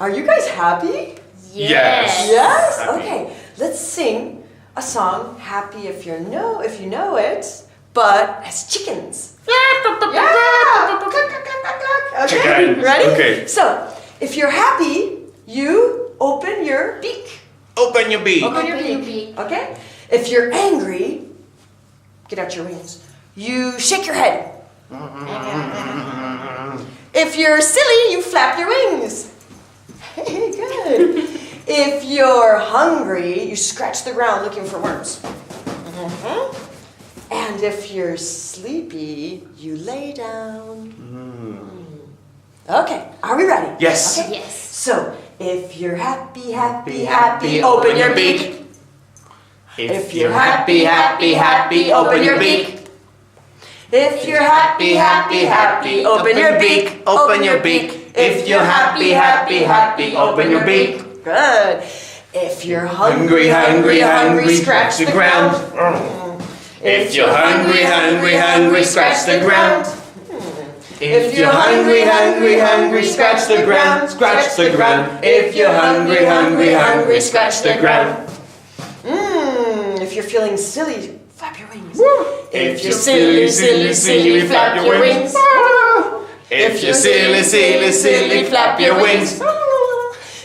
Are you guys happy? Yes. Yes? Happy. Okay, let's sing a song, Happy if you know it, but as chickens. Yeah! Okay, Chicken. ready? Okay. So, if you're happy, you open your beak. Open your beak. Open your beak. Okay? If you're angry, get out your wings. You shake your head. If you're silly, you flap your wings. Hey, good. If you're hungry, you scratch the ground looking for worms. And if you're sleepy, you lay down. Okay, are we ready? Yes. Okay. Yes. So, if you're happy, open your beak. If you're happy, open your beak. If you're happy, open your beak. Open your beak. If you're happy, open your beak. Good. If you're hungry, Hungry, scratch the ground. If you're hungry, scratch the ground. If you're hungry, scratch the ground, scratch the ground. If you're hungry, scratch the ground. If you're feeling silly, flap your wings. If you're silly, flap your wings. If you're silly, flap your wings.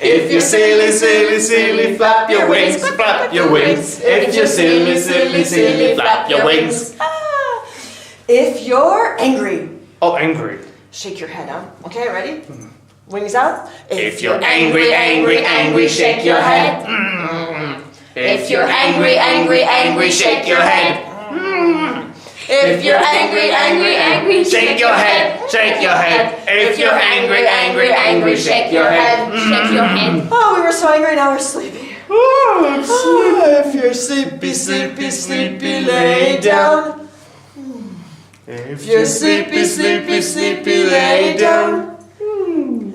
If you're silly, flap your wings, flap your wings. If you're silly, flap your wings. If you're angry, Oh, angry. shake your head out. Okay, ready? Wings out. If you're angry, shake your head. If you're angry, shake your head. If you're angry, shake your head, shake your head. If you're angry, shake your head. Shake your head. Oh, we were so angry, now we're sleepy. Oh, if you're sleepy, lay down. If If you're sleepy, lay down.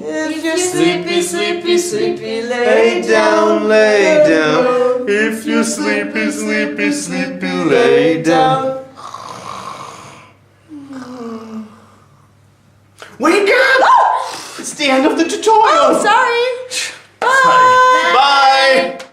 If you're sleepy, lay down, lay down. If you're sleepy, lay down. Wake up! It's the end of the tutorial. Oh, sorry. Bye. Bye.